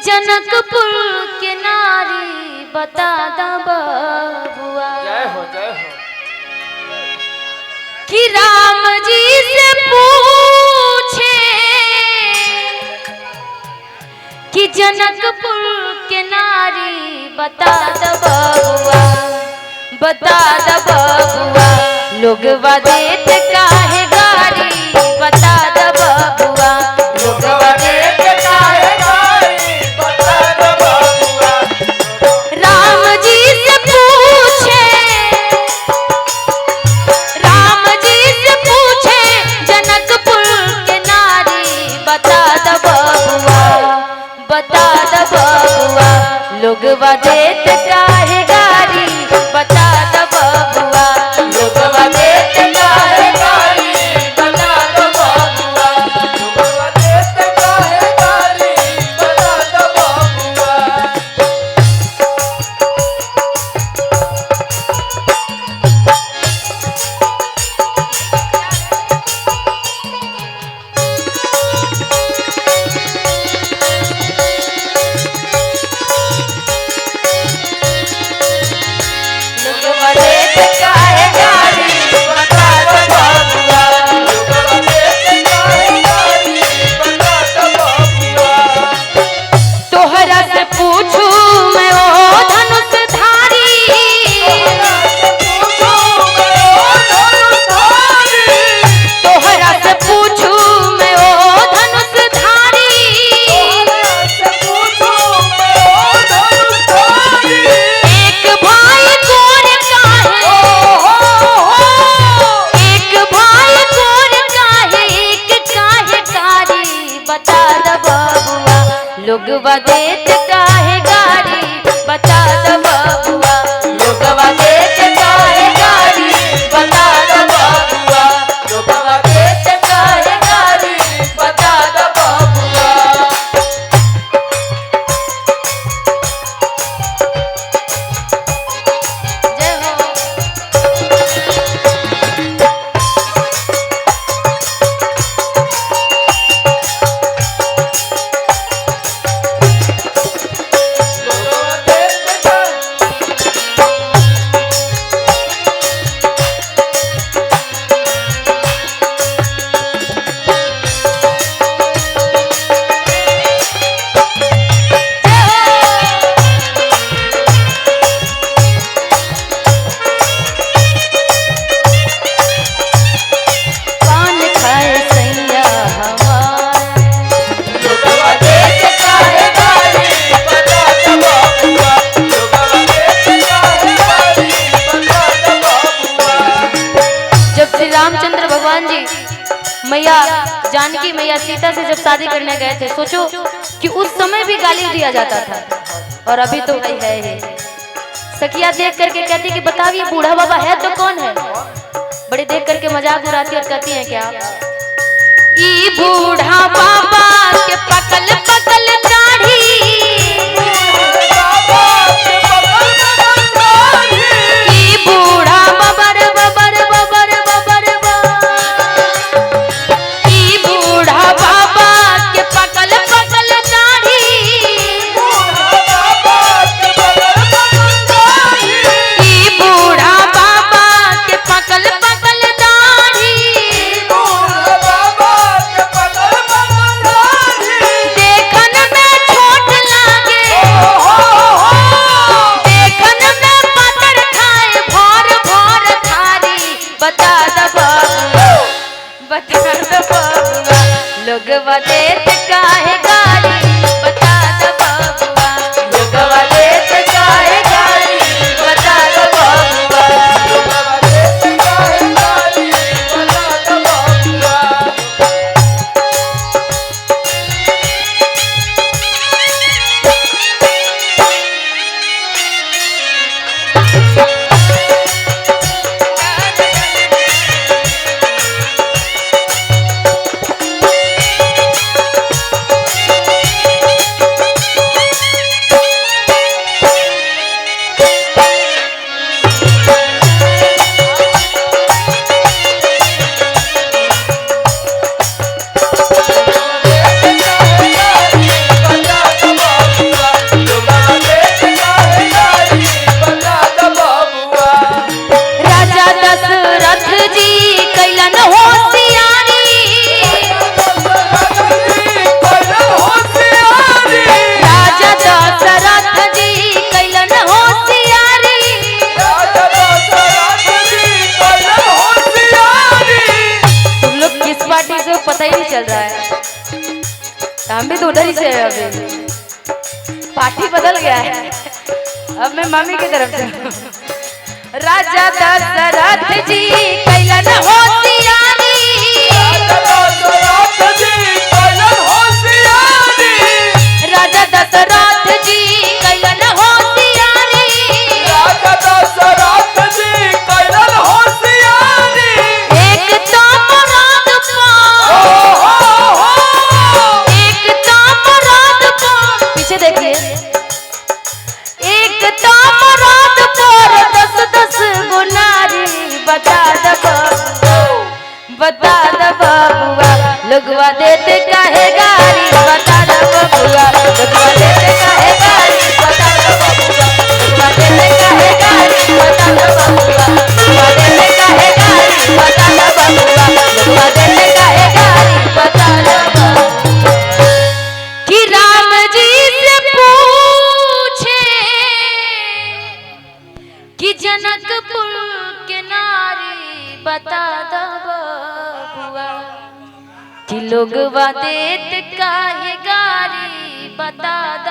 जनकपुर के नारी बता दा बबुआ। जय हो जय हो। कि राम जी से पूछे कि जनकपुर के नारी बता दा बबुआ, बता दा बबुआ। लोग देत काहे गारी बता दा बबुआ, लोग देत काहे गारी बता दा बबुआ। राम जी से पूछे, राम जी से पूछे जनकपुर के नारी बता दा बबुआ, बता दा बबुआ। लोग देत काहे गारी बता दा बबुआ, लोग देत काहे गारी बता दा बबुआ, लोग देत काहे गारी बता दा बबुआ। लोग देत काहे गारी बता दा बबुआ, लोग देत काहे गारी बता दा बबुआ, लोग देत काहे गारी बता दा बबुआ। जय हो। रामचंद्र भगवान जी मैया जानकी मैया सीता से जब शादी करने गए थे, सोचो कि उस समय भी गाली दिया जाता था और अभी तो भाई है ही। सखिया देख करके कहती कि बताओ ये बूढ़ा बाबा है तो कौन है। बड़ी देख करके मजाक उड़ाती और कहती है क्या, ई बूढ़ा बाबा के पकल पकल दाढ़ी, ई बूढ़ा बबर बबर बबर बबर, ई बूढ़ा बाबा के पकल पकल दाढ़ी, ई बूढ़ा बाबा के पकल पकल दाढ़ी, देखन में छोट चल रहा है। हम भी तो उधर ही से हैं अभी, पार्टी बदल गया है। अब मैं मम्मी की तरफ से। राजा दशरथ जी कैलन होशियारी, राजा दशरथ जी कैलन होशियारी, एक तो मुराद पीछे देखिए, एक तो मुराद पर 10-10 गुनारी। बता द बबुआ लोगवा देते काहे गारी, बता द बबुआ लोगवा देते काहे गारी, बता द बबुआ लोगवा देते काहे गारी, बता द बबुआ लोगवा देते काहे गारी, बता द बबुआ लोगवा देते काहे गारी, बता द बबुआ। कि राम जी से पूछे कि जनकपुर के नारी, बता द बबुआ कि लोगवा देत काहे गारी, बता द